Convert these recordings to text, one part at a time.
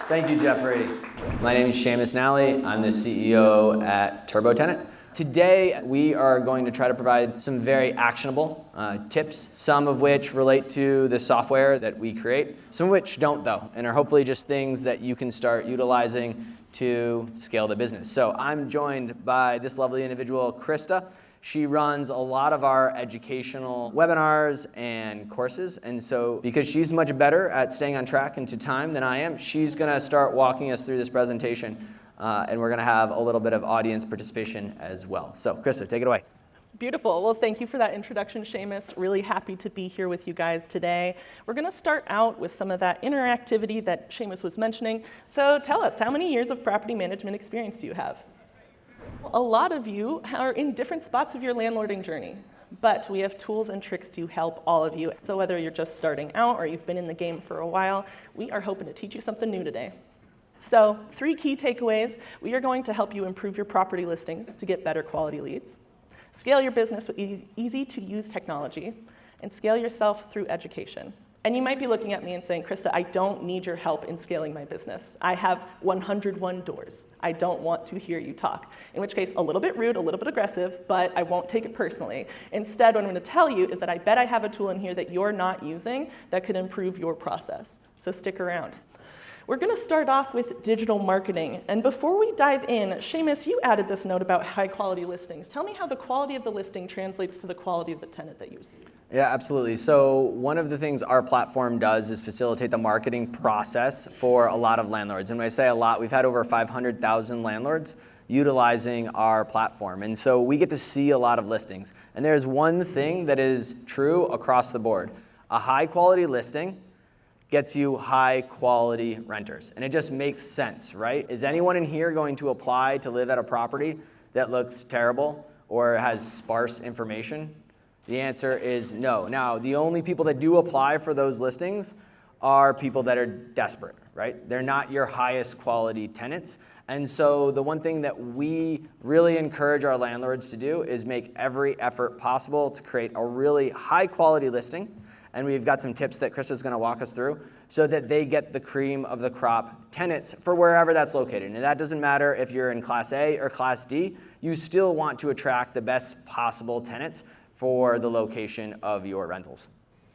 Thank you, Jeffrey. My name is Seamus Nally. I'm the CEO at TurboTenant. Today, we are going to try to provide some very actionable tips, some of which relate to the software that we create, some of which don't though, and are hopefully just things that you can start utilizing to scale the business. So I'm joined by this lovely individual, Krista. She runs a lot of our educational webinars and courses, and so because she's much better at staying on track and to time than I am, she's gonna start walking us through this presentation, and we're gonna have a little bit of audience participation as well. So Krista, take it away. Beautiful. Well, thank you for that introduction, Seamus. Really happy to be here with you guys today. We're going to start out with some of that interactivity that Seamus was mentioning. So tell us, how many years of property management experience do you have? A lot of you are in different spots of your landlording journey, but we have tools and tricks to help all of you. So whether you're just starting out or you've been in the game for a while, we are hoping to teach you something new today. So 3 key takeaways. We are going to help you improve your property listings to get better quality leads, scale your business with easy-to-use technology, and scale yourself through education. And you might be looking at me and saying, Krista, I don't need your help in scaling my business. I have 101 doors. I don't want to hear you talk. In which case, a little bit rude, a little bit aggressive, but I won't take it personally. Instead, what I'm going to tell you is that I bet I have a tool in here that you're not using that could improve your process. So stick around. We're going to start off with digital marketing. And before we dive in, Seamus, you added this note about high-quality listings. Tell me how the quality of the listing translates to the quality of the tenant that you see. Yeah, absolutely. So one of the things our platform does is facilitate the marketing process for a lot of landlords. And when I say a lot, we've had over 500,000 landlords utilizing our platform. And so we get to see a lot of listings. And there's one thing that is true across the board. A high-quality listing gets you high-quality renters. And it just makes sense, right? Is anyone in here going to apply to live at a property that looks terrible or has sparse information? The answer is no. Now, the only people that do apply for those listings are people that are desperate, right? They're not your highest quality tenants. And so the one thing that we really encourage our landlords to do is make every effort possible to create a really high quality listing. And we've got some tips that Krista's going to walk us through so that they get the cream of the crop tenants for wherever that's located. And that doesn't matter if you're in Class A or Class D, you still want to attract the best possible tenants for the location of your rentals.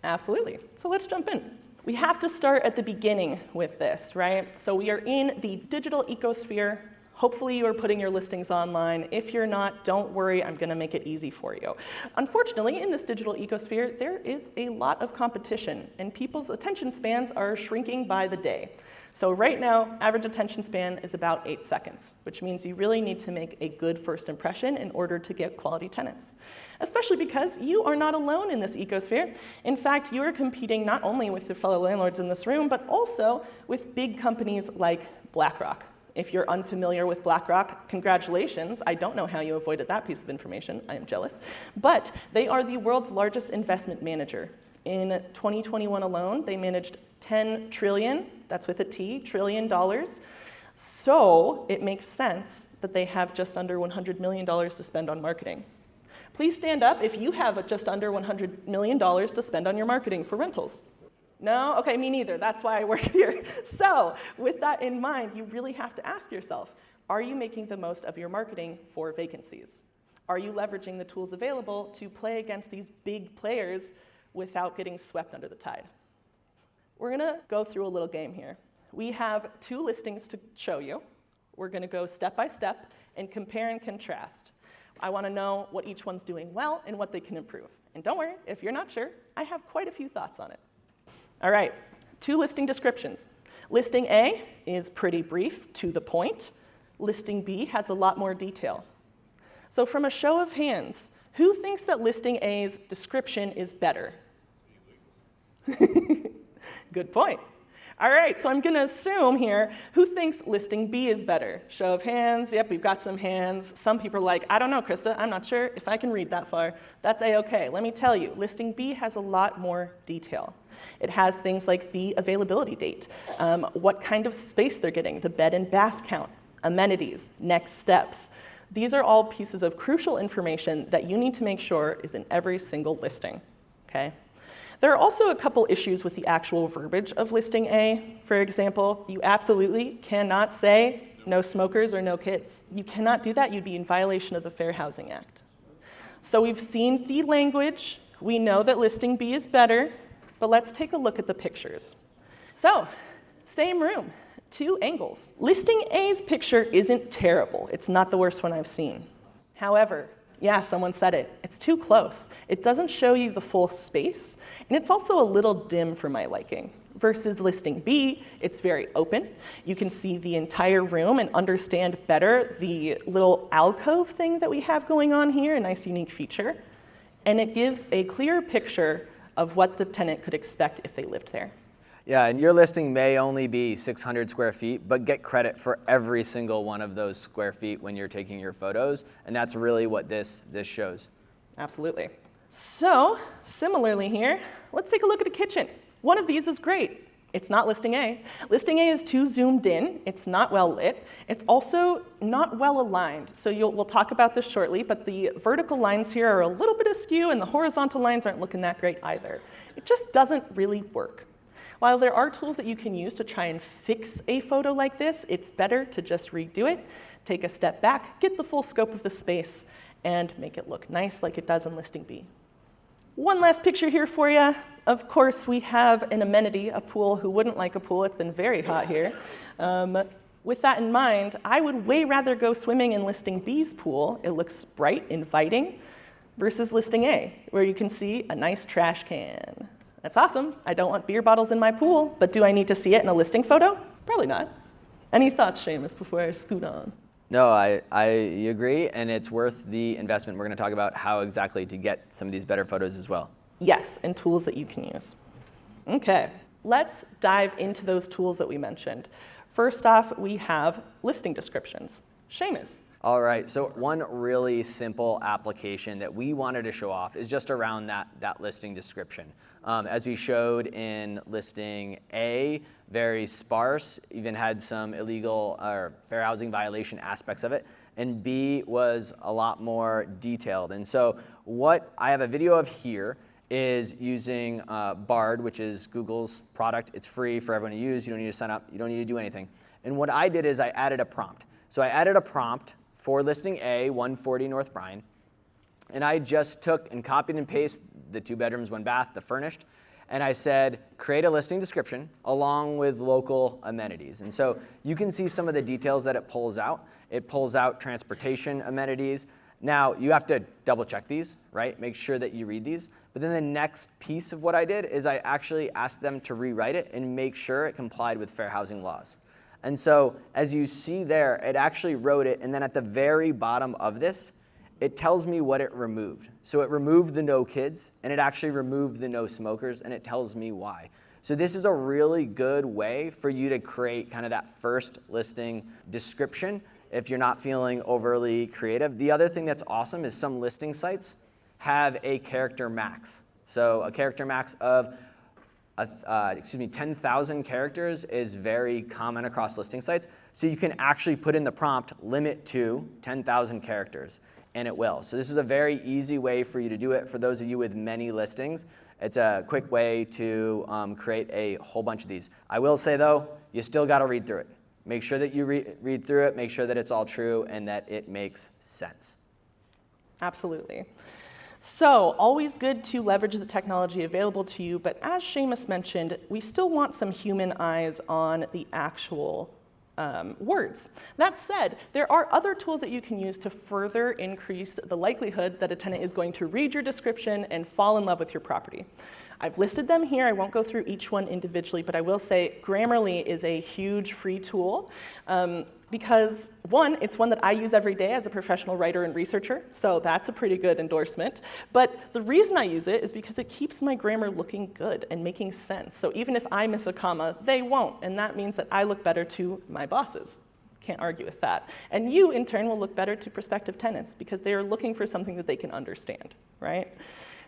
Absolutely. So let's jump in. We have to start at the beginning with this, right? So we are in the digital ecosphere. Hopefully you are putting your listings online. If you're not, don't worry, I'm going to make it easy for you. Unfortunately, in this digital ecosphere, there is a lot of competition, and people's attention spans are shrinking by the day. So right now, average attention span is about 8 seconds, which means you really need to make a good first impression in order to get quality tenants, especially because you are not alone in this ecosphere. In fact, you are competing not only with your fellow landlords in this room, but also with big companies like BlackRock. If you're unfamiliar with BlackRock, congratulations. I don't know how you avoided that piece of information. I am jealous. But they are the world's largest investment manager. In 2021 alone, they managed $10 trillion, that's with a T, trillion dollars. So it makes sense that they have just under $100 million to spend on marketing. Please stand up if you have just under $100 million to spend on your marketing for rentals. No? Okay, me neither. That's why I work here. So with that in mind, you really have to ask yourself, are you making the most of your marketing for vacancies? Are you leveraging the tools available to play against these big players without getting swept under the tide? We're going to go through a little game here. We have 2 listings to show you. We're going to go step by step and compare and contrast. I want to know what each one's doing well and what they can improve. And don't worry, if you're not sure, I have quite a few thoughts on it. All right, 2 listing descriptions. Listing A is pretty brief, to the point. Listing B has a lot more detail. So from a show of hands, who thinks that listing A's description is better? Good point. All right, so I'm going to assume here, who thinks listing B is better? Show of hands. Yep, we've got some hands. Some people are like, I don't know, Krista. I'm not sure if I can read that far. That's A-okay. Let me tell you, listing B has a lot more detail. It has things like the availability date, what kind of space they're getting, the bed and bath count, amenities, next steps. These are all pieces of crucial information that you need to make sure is in every single listing, okay? There are also a couple issues with the actual verbiage of listing A. For example, you absolutely cannot say no smokers or no kids. You cannot do that. You'd be in violation of the Fair Housing Act. So we've seen the language. We know that listing B is better, but let's take a look at the pictures. So, same room, 2 angles. Listing A's picture isn't terrible. It's not the worst one I've seen. However, yeah, someone said it. It's too close. It doesn't show you the full space, and it's also a little dim for my liking. Versus listing B, it's very open. You can see the entire room and understand better the little alcove thing that we have going on here, a nice unique feature. And it gives a clear picture of what the tenant could expect if they lived there. Yeah, and your listing may only be 600 square feet, but get credit for every single one of those square feet when you're taking your photos, and that's really what this shows. Absolutely. So, similarly here, let's take a look at a kitchen. One of these is great. It's not listing A. Listing A is too zoomed in. It's not well lit. It's also not well aligned. So we'll talk about this shortly, but the vertical lines here are a little bit askew, and the horizontal lines aren't looking that great either. It just doesn't really work. While there are tools that you can use to try and fix a photo like this, it's better to just redo it, take a step back, get the full scope of the space, and make it look nice like it does in listing B. One last picture here for you. Of course, we have an amenity, a pool. Who wouldn't like a pool? It's been very hot here. With that in mind, I would way rather go swimming in listing B's pool. It looks bright, inviting, versus listing A, where you can see a nice trash can. That's awesome. I don't want beer bottles in my pool, but do I need to see it in a listing photo? Probably not. Any thoughts, Seamus, before I scoot on? No, I agree, and it's worth the investment. We're going to talk about how exactly to get some of these better photos as well. Yes, and tools that you can use. Okay, let's dive into those tools that we mentioned. First off, we have listing descriptions. Seamus. All right, so one really simple application that we wanted to show off is just around that listing description. As we showed in listing A, very sparse, even had some illegal or fair housing violation aspects of it, and B was a lot more detailed. And so what I have a video of here is using Bard, which is Google's product. It's free for everyone to use. You don't need to sign up. You don't need to do anything. And what I did is I added a prompt. So I added a prompt for listing A, 140 North Bryan, and I just took and copied and pasted the 2 bedrooms, 1 bath, the furnished, and I said, create a listing description along with local amenities. And so you can see some of the details that it pulls out. It pulls out transportation amenities. Now, you have to double check these, right? Make sure that you read these. But then the next piece of what I did is I actually asked them to rewrite it and make sure it complied with fair housing laws. And so as you see there, it actually wrote it, and then at the very bottom of this, it tells me what it removed. So it removed the no kids, and it actually removed the no smokers, and it tells me why. So this is a really good way for you to create kind of that first listing description if you're not feeling overly creative. The other thing that's awesome is some listing sites have a character max. So a character max of 10,000 characters is very common across listing sites. So you can actually put in the prompt limit to 10,000 characters, and it will. So this is a very easy way for you to do it. For those of you with many listings, it's a quick way to create a whole bunch of these. I will say though, you still got to read through it. Make sure that you read through it, make sure that it's all true and that it makes sense. Absolutely. So, always good to leverage the technology available to you, but as Seamus mentioned, we still want some human eyes on the actual words. That said, there are other tools that you can use to further increase the likelihood that a tenant is going to read your description and fall in love with your property. I've listed them here. I won't go through each one individually, but I will say Grammarly is a huge free tool because, one, it's one that I use every day as a professional writer and researcher, so that's a pretty good endorsement. But the reason I use it is because it keeps my grammar looking good and making sense. So even if I miss a comma, they won't, and that means that I look better to my bosses. Can't argue with that. And you, in turn, will look better to prospective tenants because they are looking for something that they can understand, right?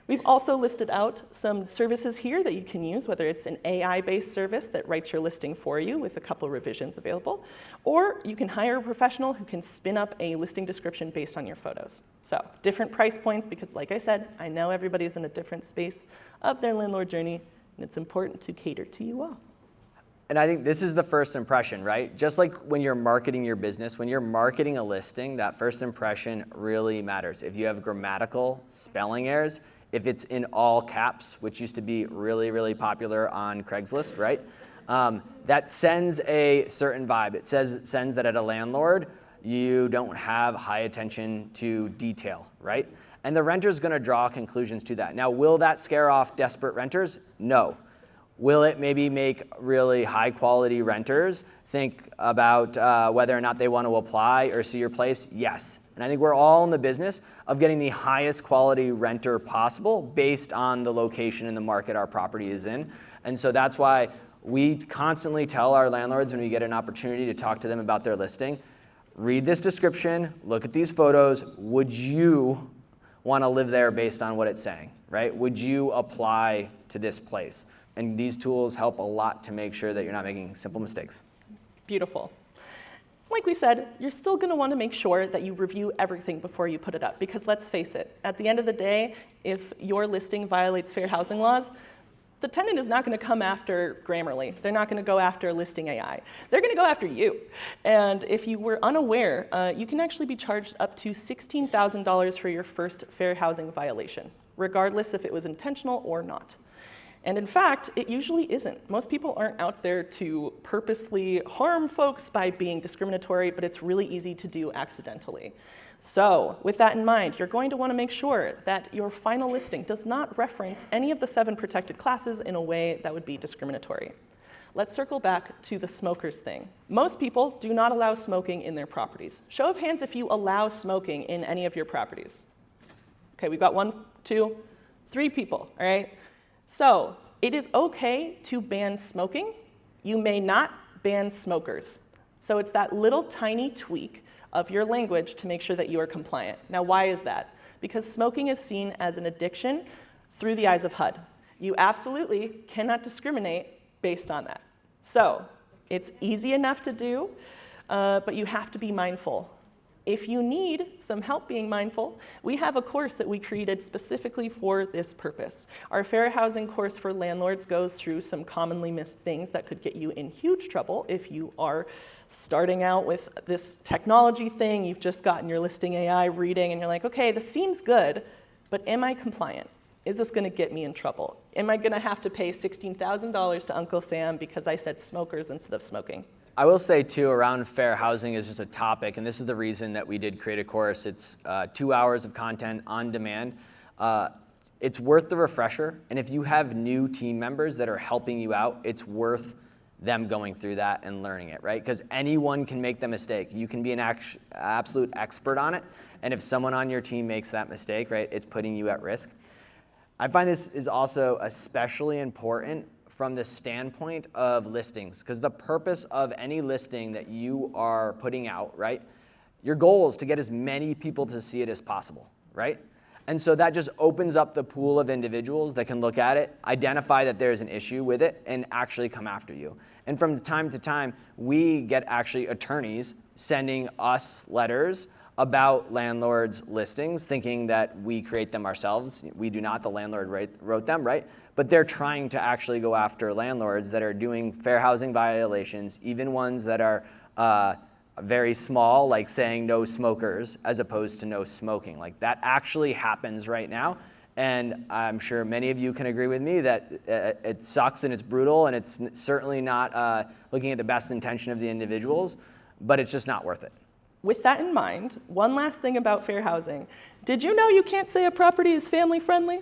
We've also listed out some services here that you can use, whether it's an AI-based service that writes your listing for you with a couple revisions available, or you can hire a professional who can spin up a listing description based on your photos. So different price points because, like I said, I know everybody's in a different space of their landlord journey, and it's important to cater to you all. And I think this is the first impression, right? Just like when you're marketing your business, when you're marketing a listing, that first impression really matters. If you have grammatical spelling errors, if it's in all caps, which used to be really, really popular on Craigslist, right? That sends a certain vibe. It sends that at a landlord, you don't have high attention to detail, right? And the renter's gonna draw conclusions to that. Now, will that scare off desperate renters? No. Will it maybe make really high quality renters think about whether or not they want to apply or see your place? Yes. And I think we're all in the business of getting the highest quality renter possible based on the location and the market our property is in. And so that's why we constantly tell our landlords when we get an opportunity to talk to them about their listing, read this description, look at these photos, would you want to live there based on what it's saying, right? Would you apply to this place? And these tools help a lot to make sure that you're not making simple mistakes. Beautiful. Like we said, you're still going to want to make sure that you review everything before you put it up, because let's face it, at the end of the day, if your listing violates fair housing laws, the tenant is not going to come after Grammarly. They're not going to go after listing AI. They're going to go after you. And if you were unaware, you can actually be charged up to $16,000 for your first fair housing violation, regardless if it was intentional or not. And in fact, it usually isn't. Most people aren't out there to purposely harm folks by being discriminatory, but it's really easy to do accidentally. So with that in mind, you're going to want to make sure that your final listing does not reference any of the 7 protected classes in a way that would be discriminatory. Let's circle back to the smokers thing. Most people do not allow smoking in their properties. Show of hands if you allow smoking in any of your properties. Okay, we've got 1, 2, 3 people, all right? So it is okay to ban smoking. You may not ban smokers. So it's that little tiny tweak of your language to make sure that you are compliant. Now, why is that? Because smoking is seen as an addiction through the eyes of HUD. You absolutely cannot discriminate based on that. So it's easy enough to do, but you have to be mindful. If you need some help being mindful, we have a course that we created specifically for this purpose. Our fair housing course for landlords goes through some commonly missed things that could get you in huge trouble if you are starting out with this technology thing, you've just gotten your listing AI reading, and you're like, okay, this seems good, but am I compliant? Is this gonna get me in trouble? Am I gonna have to pay $16,000 to Uncle Sam because I said smokers instead of smoking? I will say too, around fair housing is just a topic, and this is the reason that we did create a course. It's 2 hours of content on demand. It's worth the refresher, and if you have new team members that are helping you out, it's worth them going through that and learning it, right? Because anyone can make the mistake. You can be an absolute expert on it, and if someone on your team makes that mistake, right, it's putting you at risk. I find this is also especially important from the standpoint of listings, because the purpose of any listing that you are putting out, right, your goal is to get as many people to see it as possible, right? And so that just opens up the pool of individuals that can look at it, identify that there's an issue with it, and actually come after you. And from time to time, we get actually attorneys sending us letters about landlords' listings, thinking that we create them ourselves. We do not, the landlord wrote them, right? But they're trying to actually go after landlords that are doing fair housing violations, even ones that are very small, like saying no smokers as opposed to no smoking. Like that actually happens right now. And I'm sure many of you can agree with me that it sucks and it's brutal, and it's certainly not looking at the best intention of the individuals, but it's just not worth it. With that in mind, one last thing about fair housing. Did you know you can't say a property is family friendly?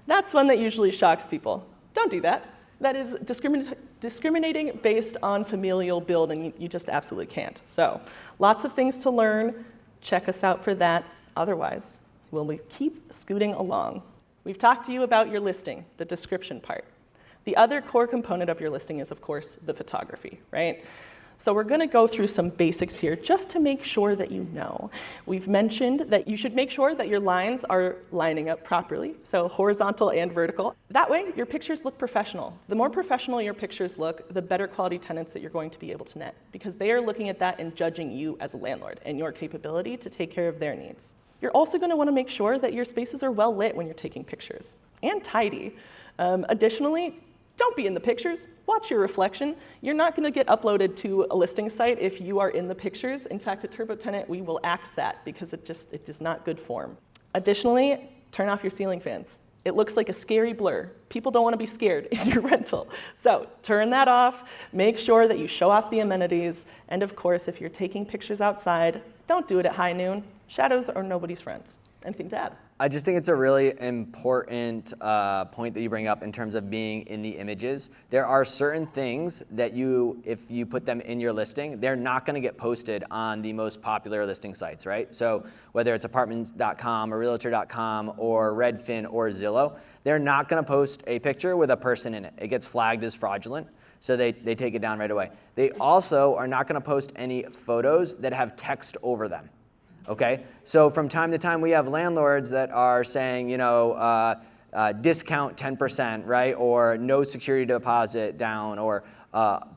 That's one that usually shocks people. Don't do that. That is discriminating based on familial build, and you just absolutely can't. So lots of things to learn. Check us out for that. Otherwise, we'll keep scooting along. We've talked to you about your listing, the description part. The other core component of your listing is, of course, the photography, right? So we're going to go through some basics here just to make sure that you know. We've mentioned that you should make sure that your lines are lining up properly, so horizontal and vertical. That way, your pictures look professional. The more professional your pictures look, the better quality tenants that you're going to be able to net, because they are looking at that and judging you as a landlord and your capability to take care of their needs. You're also going to want to make sure that your spaces are well lit when you're taking pictures, and tidy. Additionally, don't be in the pictures, watch your reflection. You're not going to get uploaded to a listing site if you are in the pictures. In fact, at TurboTenant, we will axe that because it is not good form. Additionally, turn off your ceiling fans. It looks like a scary blur. People don't want to be scared in your rental. So turn that off, make sure that you show off the amenities, and of course, if you're taking pictures outside, don't do it at high noon. Shadows are nobody's friends. Anything to add? I just think it's a really important point that you bring up in terms of being in the images. There are certain things that if you put them in your listing, they're not going to get posted on the most popular listing sites, right? So whether it's apartments.com or realtor.com or Redfin or Zillow, they're not going to post a picture with a person in it. It gets flagged as fraudulent, so they take it down right away. They also are not going to post any photos that have text over them. Okay, so from time to time we have landlords that are saying, discount 10%, right? Or no security deposit down, or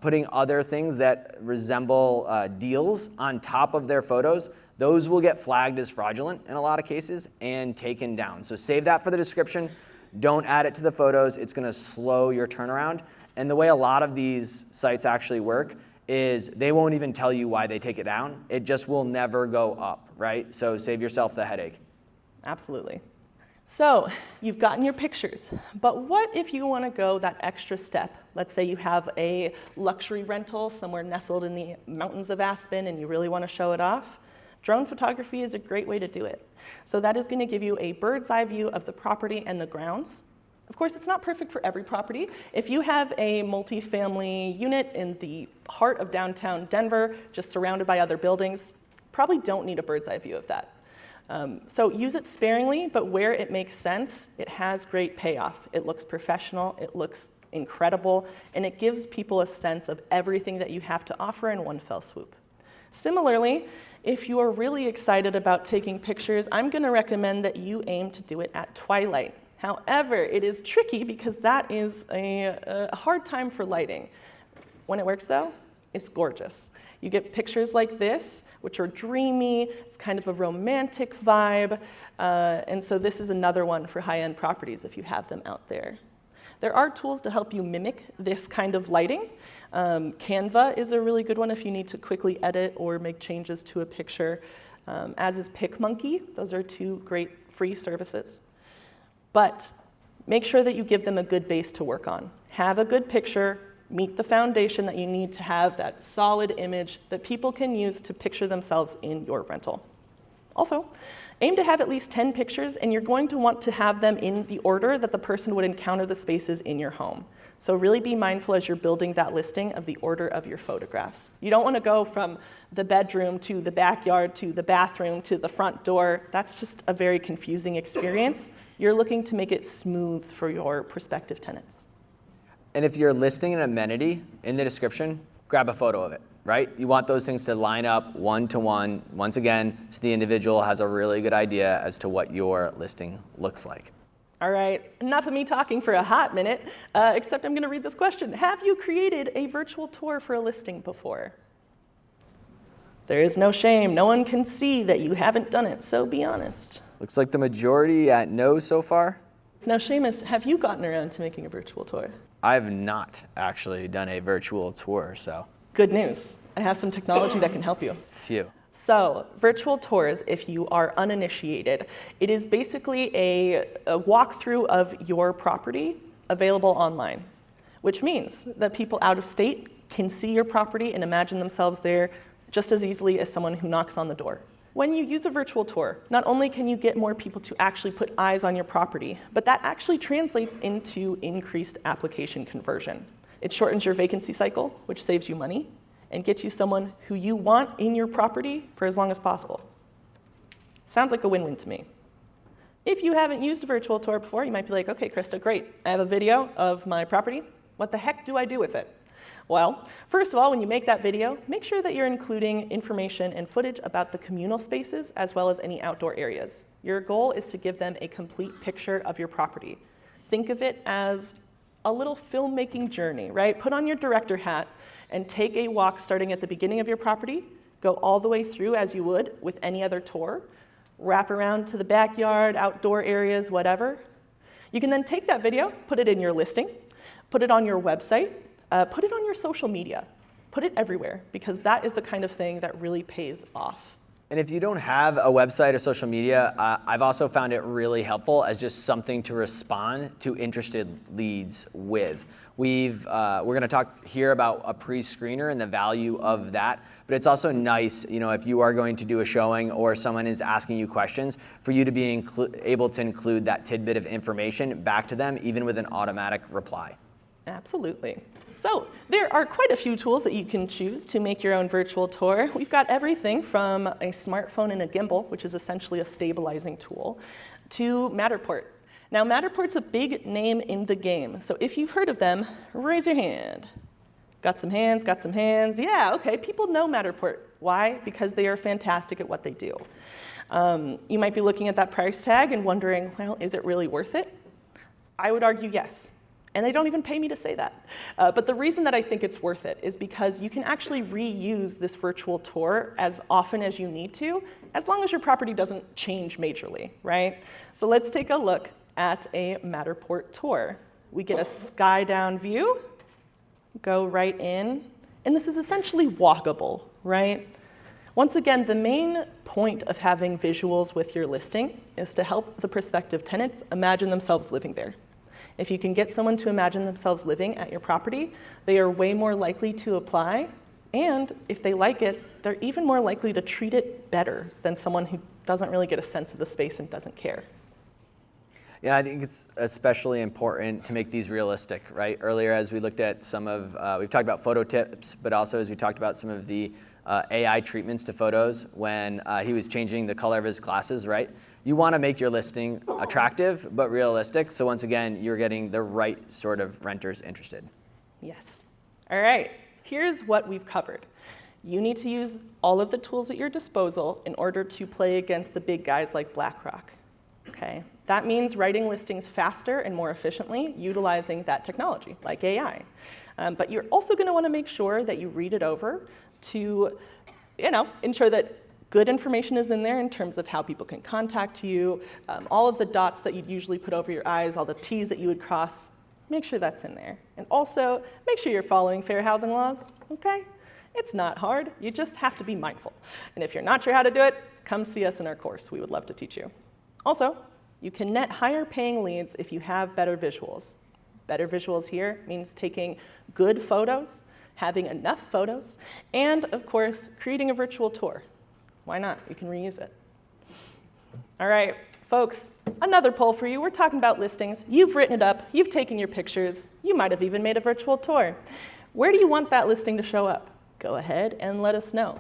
putting other things that resemble deals on top of their photos. Those will get flagged as fraudulent in a lot of cases and taken down. So save that for the description. Don't add it to the photos. It's going to slow your turnaround. And the way a lot of these sites actually work is they won't even tell you why they take it down. It just will never go up, right? So save yourself the headache. Absolutely. So you've gotten your pictures, but what if you want to go that extra step? Let's say you have a luxury rental somewhere nestled in the mountains of Aspen and you really want to show it off. Drone photography is a great way to do it. So that is going to give you a bird's eye view of the property and the grounds. Of course, it's not perfect for every property. If you have a multifamily unit in the heart of downtown Denver, just surrounded by other buildings, probably don't need a bird's eye view of that. So use it sparingly, but where it makes sense, it has great payoff. It looks professional, it looks incredible, and it gives people a sense of everything that you have to offer in one fell swoop. Similarly, if you are really excited about taking pictures, I'm going to recommend that you aim to do it at twilight. However, it is tricky because that is a hard time for lighting. When it works though, it's gorgeous. You get pictures like this, which are dreamy, it's kind of a romantic vibe, and so this is another one for high-end properties if you have them out there. There are tools to help you mimic this kind of lighting. Canva is a really good one if you need to quickly edit or make changes to a picture, as is PicMonkey. Those are two great free services. But make sure that you give them a good base to work on. Have a good picture, meet the foundation that you need to have that solid image that people can use to picture themselves in your rental. Also, aim to have at least 10 pictures, and you're going to want to have them in the order that the person would encounter the spaces in your home. So really be mindful as you're building that listing of the order of your photographs. You don't want to go from the bedroom to the backyard to the bathroom to the front door. That's just a very confusing experience. You're looking to make it smooth for your prospective tenants. And if you're listing an amenity in the description, grab a photo of it, right? You want those things to line up one-to-one, once again, so the individual has a really good idea as to what your listing looks like. All right, enough of me talking for a hot minute, except I'm going to read this question. Have you created a virtual tour for a listing before? There is no shame. No one can see that you haven't done it, so be honest. Looks like the majority at no so far. Now, Seamus, have you gotten around to making a virtual tour? I've not actually done a virtual tour, so. Good news. I have some technology that can help you. Phew. So, virtual tours, if you are uninitiated, it is basically a walkthrough of your property available online, which means that people out of state can see your property and imagine themselves there just as easily as someone who knocks on the door. When you use a virtual tour, not only can you get more people to actually put eyes on your property, but that actually translates into increased application conversion. It shortens your vacancy cycle, which saves you money, and gets you someone who you want in your property for as long as possible. Sounds like a win-win to me. If you haven't used a virtual tour before, you might be like, okay, Krista, great. I have a video of my property. What the heck do I do with it? Well, first of all, when you make that video, make sure that you're including information and footage about the communal spaces as well as any outdoor areas. Your goal is to give them a complete picture of your property. Think of it as a little filmmaking journey, right? Put on your director hat and take a walk starting at the beginning of your property, go all the way through as you would with any other tour, wrap around to the backyard, outdoor areas, whatever. You can then take that video, put it in your listing, put it on your website, put it on your social media, put it everywhere, because that is the kind of thing that really pays off. And if you don't have a website or social media, I've also found it really helpful as just something to respond to interested leads with. We're going to talk here about a pre-screener and the value of that, but it's also nice, if you are going to do a showing or someone is asking you questions, for you to be able to include that tidbit of information back to them, even with an automatic reply. Absolutely. So there are quite a few tools that you can choose to make your own virtual tour. We've got everything from a smartphone and a gimbal, which is essentially a stabilizing tool, to Matterport. Now, Matterport's a big name in the game, so if you've heard of them, raise your hand. Got some hands, got some hands. Yeah, okay, people know Matterport. Why? Because they are fantastic at what they do. You might be looking at that price tag and wondering, well, is it really worth it? I would argue yes. And they don't even pay me to say that. But the reason that I think it's worth it is because you can actually reuse this virtual tour as often as you need to, as long as your property doesn't change majorly, right? So let's take a look at a Matterport tour. We get a sky down view, go right in, and this is essentially walkable, right? Once again, the main point of having visuals with your listing is to help the prospective tenants imagine themselves living there. If you can get someone to imagine themselves living at your property, they are way more likely to apply, and if they like it, they're even more likely to treat it better than someone who doesn't really get a sense of the space and doesn't care. Yeah, I think it's especially important to make these realistic, right? Earlier, as we looked at we've talked about photo tips, but also as we talked about some of the AI treatments to photos when he was changing the color of his glasses, right? You want to make your listing attractive but realistic, so once again, you're getting the right sort of renters interested. Yes. All right, here's what we've covered. You need to use all of the tools at your disposal in order to play against the big guys like BlackRock, okay? That means writing listings faster and more efficiently, utilizing that technology, like AI. But you're also going to want to make sure that you read it over to, ensure that good information is in there in terms of how people can contact you, all of the dots that you'd usually put over your I's, all the T's that you would cross, make sure that's in there. And also, make sure you're following fair housing laws, okay? It's not hard, you just have to be mindful. And if you're not sure how to do it, come see us in our course. We would love to teach you. Also, you can net higher paying leads if you have better visuals. Better visuals here means taking good photos, having enough photos, and of course, creating a virtual tour. Why not? You can reuse it. All right, folks, another poll for you. We're talking about listings. You've written it up. You've taken your pictures. You might have even made a virtual tour. Where do you want that listing to show up? Go ahead and let us know.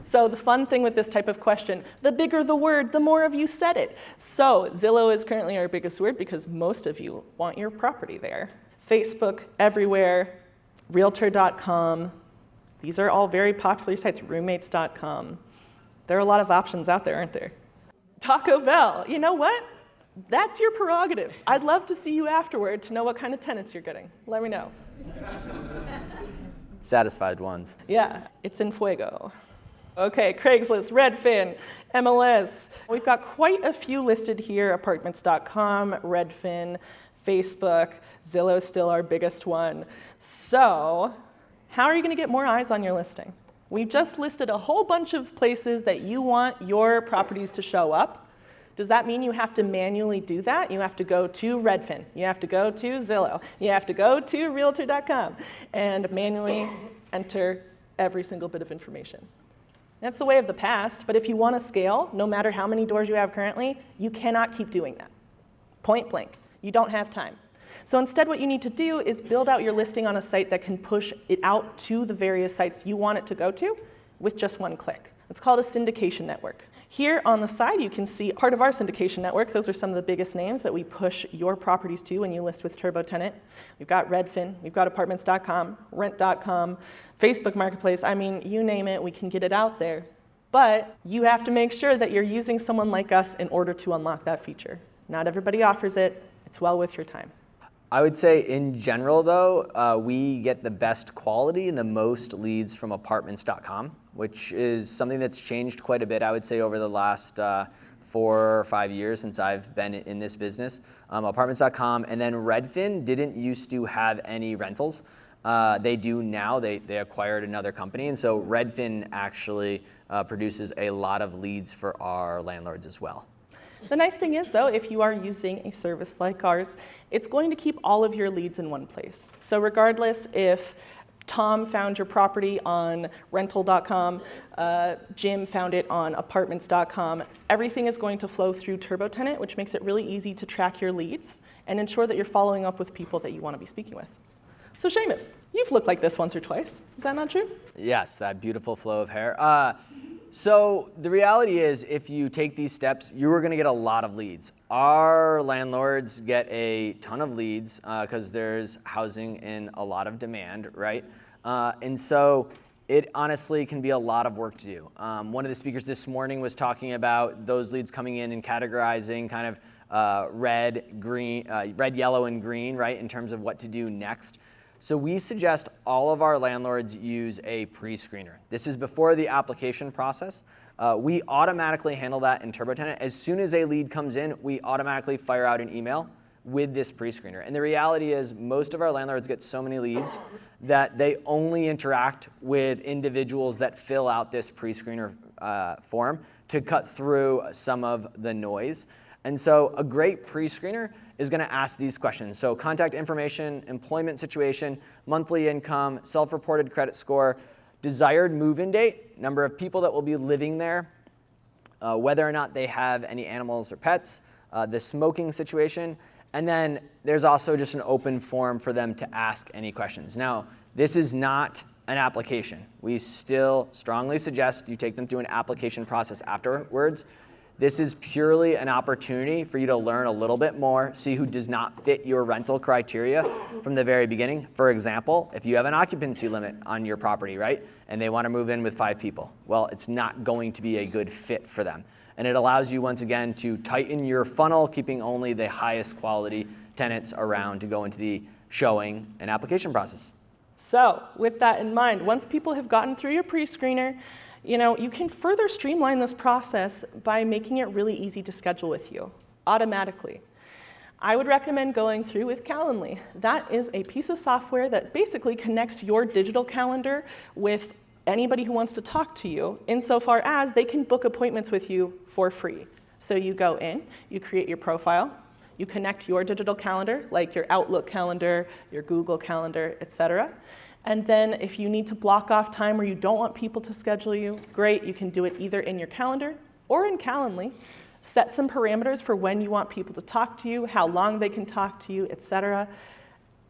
So the fun thing with this type of question, the bigger the word, the more of you said it. So Zillow is currently our biggest word because most of you want your property there. Facebook, everywhere, Realtor.com. These are all very popular sites, roommates.com. There are a lot of options out there, aren't there? Taco Bell, you know what? That's your prerogative. I'd love to see you afterward to know what kind of tenants you're getting. Let me know. Satisfied ones. Yeah, it's en fuego. Okay, Craigslist, Redfin, MLS. We've got quite a few listed here, apartments.com, Redfin, Facebook, Zillow's still our biggest one. So, how are you going to get more eyes on your listing? We've just listed a whole bunch of places that you want your properties to show up. Does that mean you have to manually do that? You have to go to Redfin, you have to go to Zillow, you have to go to Realtor.com and manually enter every single bit of information. That's the way of the past, but if you want to scale, no matter how many doors you have currently, you cannot keep doing that. Point blank, you don't have time. So instead what you need to do is build out your listing on a site that can push it out to the various sites you want it to go to with just one click. It's called a syndication network. Here on the side, you can see part of our syndication network. Those are some of the biggest names that we push your properties to when you list with TurboTenant. We've got Redfin, we've got apartments.com, rent.com, Facebook Marketplace. I mean, you name it, we can get it out there. But you have to make sure that you're using someone like us in order to unlock that feature. Not everybody offers it. It's well worth your time. I would say in general, though, we get the best quality and the most leads from apartments.com, which is something that's changed quite a bit, I would say, over the last 4 or 5 years since I've been in this business. Apartments.com, and then Redfin didn't used to have any rentals. They do now. They acquired another company, and so Redfin actually produces a lot of leads for our landlords as well. The nice thing is, though, if you are using a service like ours, it's going to keep all of your leads in one place. So regardless if Tom found your property on rental.com, Jim found it on apartments.com, everything is going to flow through TurboTenant, which makes it really easy to track your leads and ensure that you're following up with people that you want to be speaking with. So Seamus, you've looked like this once or twice. Is that not true? Yes, that beautiful flow of hair. So the reality is, if you take these steps, you are going to get a lot of leads. Our landlords get a ton of leads because there's housing in a lot of demand, right? And so it honestly can be a lot of work to do. One of the speakers this morning was talking about those leads coming in and categorizing kind of red, yellow, and green, right, in terms of what to do next. So we suggest all of our landlords use a pre-screener. This is before the application process. We automatically handle that in TurboTenant. As soon as a lead comes in, we automatically fire out an email with this pre-screener. And the reality is most of our landlords get so many leads that they only interact with individuals that fill out this pre-screener form to cut through some of the noise. And so a great pre-screener is going to ask these questions. So contact information, employment situation, monthly income, self-reported credit score, desired move-in date, number of people that will be living there, whether or not they have any animals or pets, the smoking situation, and then there's also just an open forum for them to ask any questions. Now, this is not an application. We still strongly suggest you take them through an application process afterwards. This is purely an opportunity for you to learn a little bit more, see who does not fit your rental criteria from the very beginning. For example, if you have an occupancy limit on your property, right, and they want to move in with 5 people, well, it's not going to be a good fit for them. And it allows you, once again, to tighten your funnel, keeping only the highest quality tenants around to go into the showing and application process. So with that in mind, once people have gotten through your pre-screener, you can further streamline this process by making it really easy to schedule with you automatically. I would recommend going through with Calendly. That is a piece of software that basically connects your digital calendar with anybody who wants to talk to you, insofar as they can book appointments with you for free. So you go in, you create your profile, you connect your digital calendar, like your Outlook calendar, your Google calendar, etc. And then if you need to block off time where you don't want people to schedule you, great, you can do it either in your calendar or in Calendly. Set some parameters for when you want people to talk to you, how long they can talk to you, etc.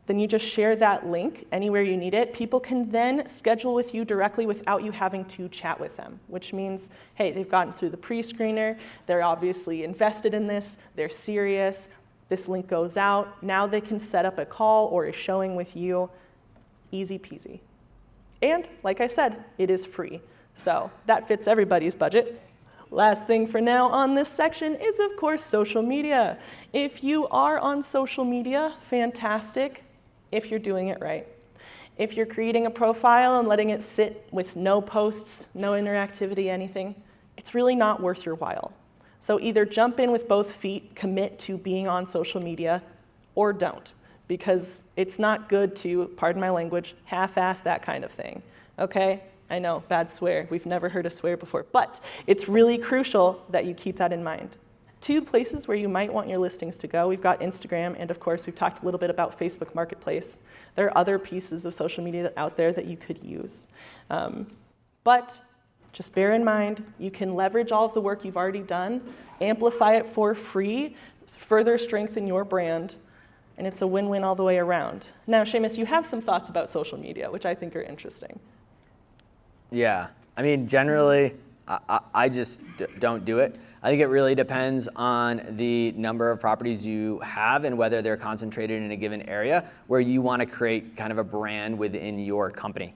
Then you just share that link anywhere you need it. People can then schedule with you directly without you having to chat with them, which means, hey, they've gotten through the pre-screener, they're obviously invested in this, they're serious, this link goes out, now they can set up a call or a showing with you. Easy peasy. And like I said, it is free. So that fits everybody's budget. Last thing for now on this section is, of course, social media. If you are on social media, fantastic, if you're doing it right. If you're creating a profile and letting it sit with no posts, no interactivity, anything, it's really not worth your while. So either jump in with both feet, commit to being on social media, or don't. Because it's not good to, pardon my language, half-ass that kind of thing, okay? I know, bad swear. We've never heard a swear before, but it's really crucial that you keep that in mind. 2 places where you might want your listings to go. We've got Instagram, and of course, we've talked a little bit about Facebook Marketplace. There are other pieces of social media out there that you could use. But just bear in mind, you can leverage all of the work you've already done, amplify it for free, further strengthen your brand, and it's a win-win all the way around. Now, Seamus, you have some thoughts about social media, which I think are interesting. Yeah, I mean, generally, I just don't do it. I think it really depends on the number of properties you have and whether they're concentrated in a given area where you want to create kind of a brand within your company.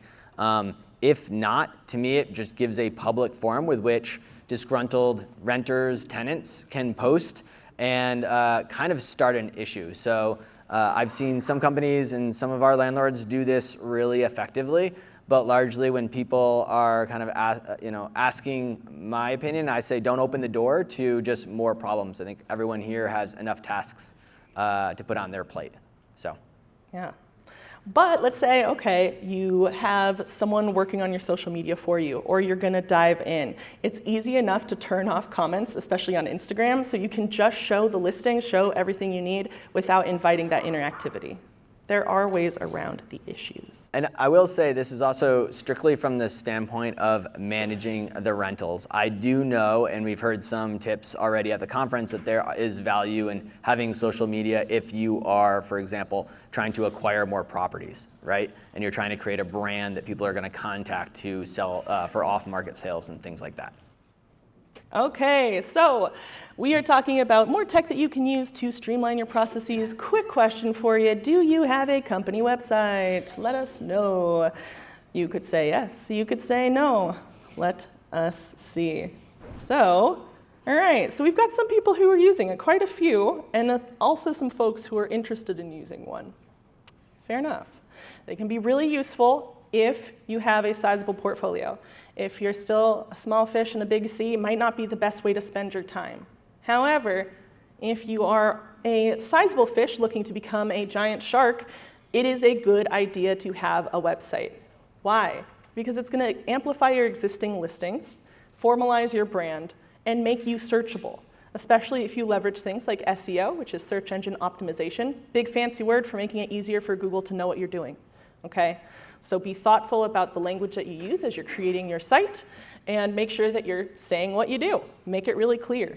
If not, to me, it just gives a public forum with which disgruntled renters, tenants can post and kind of start an issue. So I've seen some companies and some of our landlords do this really effectively, but largely when people are kind of asking my opinion, I say don't open the door to just more problems. I think everyone here has enough tasks to put on their plate. So. Yeah. But let's say, okay, you have someone working on your social media for you, or you're going to dive in. It's easy enough to turn off comments, especially on Instagram, so you can just show the listing, show everything you need without inviting that interactivity. There are ways around the issues. And I will say this is also strictly from the standpoint of managing the rentals. I do know, and we've heard some tips already at the conference, that there is value in having social media if you are, for example, trying to acquire more properties, right? And you're trying to create a brand that people are going to contact to sell for off-market sales and things like that. Okay, so we are talking about more tech that you can use to streamline your processes. Quick question for you. Do you have a company website? Let us know. You could say yes. You could say no. Let us see. So, all right, so we've got some people who are using it, quite a few, and also some folks who are interested in using one. Fair enough. They can be really useful if you have a sizable portfolio. If you're still a small fish in a big sea, it might not be the best way to spend your time. However, if you are a sizable fish looking to become a giant shark, it is a good idea to have a website. Why? Because it's going to amplify your existing listings, formalize your brand, and make you searchable, especially if you leverage things like SEO, which is search engine optimization, big fancy word for making it easier for Google to know what you're doing, okay? So be thoughtful about the language that you use as you're creating your site, and make sure that you're saying what you do. Make it really clear.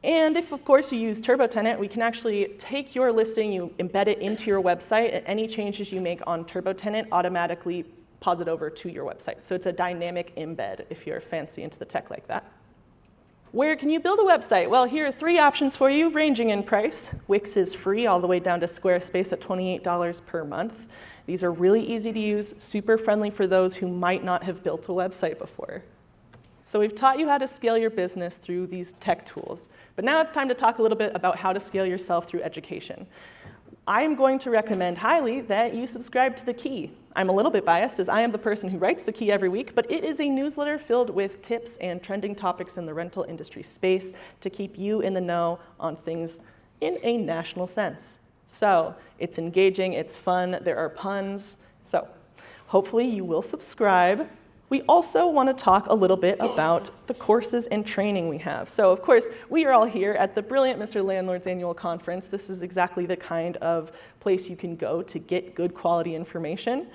And if, of course, you use TurboTenant, we can actually take your listing, you embed it into your website, and any changes you make on TurboTenant automatically pause it over to your website. So it's a dynamic embed if you're fancy into the tech like that. Where can you build a website? Well, here are 3 options for you, ranging in price. Wix is free all the way down to Squarespace at $28 per month. These are really easy to use, super friendly for those who might not have built a website before. So we've taught you how to scale your business through these tech tools. But now it's time to talk a little bit about how to scale yourself through education. I'm going to recommend highly that you subscribe to The Key. I'm a little bit biased as I am the person who writes The Key every week, but it is a newsletter filled with tips and trending topics in the rental industry space to keep you in the know on things in a national sense. So it's engaging, it's fun, there are puns. So hopefully you will subscribe. We also want to talk a little bit about the courses and training we have. So of course, we are all here at the brilliant Mr. Landlord's annual conference. This is exactly the kind of place you can go to get good quality information.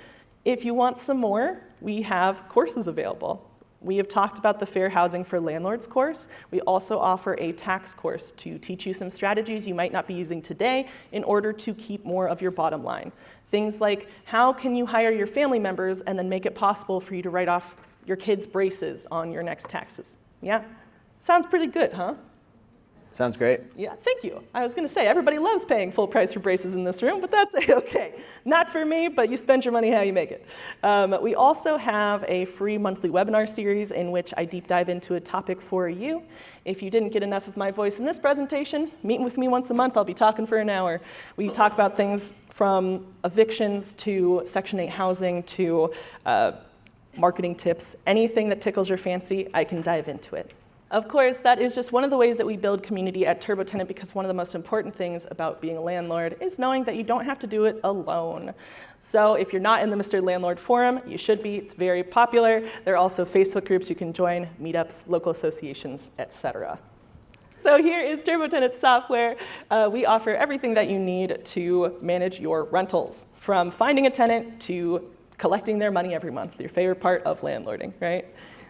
If you want some more, we have courses available. We have talked about the Fair Housing for Landlords course. We also offer a tax course to teach you some strategies you might not be using today in order to keep more of your bottom line. Things like how can you hire your family members and then make it possible for you to write off your kids' braces on your next taxes. Yeah? Sounds pretty good, huh? Sounds great. Yeah, thank you. I was going to say, everybody loves paying full price for braces in this room, but that's okay. Not for me, but you spend your money how you make it. We also have a free monthly webinar series in which I deep dive into a topic for you. If you didn't get enough of my voice in this presentation, meet with me once a month. I'll be talking for an hour. We talk about things from evictions to Section 8 housing to marketing tips. Anything that tickles your fancy, I can dive into it. Of course, that is just one of the ways that we build community at TurboTenant, because one of the most important things about being a landlord is knowing that you don't have to do it alone. So if you're not in the Mr. Landlord forum, you should be. It's very popular. There are also Facebook groups you can join, meetups, local associations, etc. So here is TurboTenant software. We offer everything that you need to manage your rentals, from finding a tenant to collecting their money every month, your favorite part of landlording, right?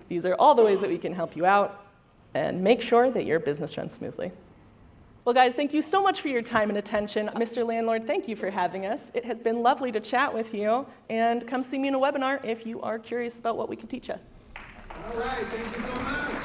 These are all the ways that we can help you out and make sure that your business runs smoothly. Well, guys, thank you so much for your time and attention. Mr. Landlord, thank you for having us. It has been lovely to chat with you, and come see me in a webinar if you are curious about what we can teach you. All right, thank you so much.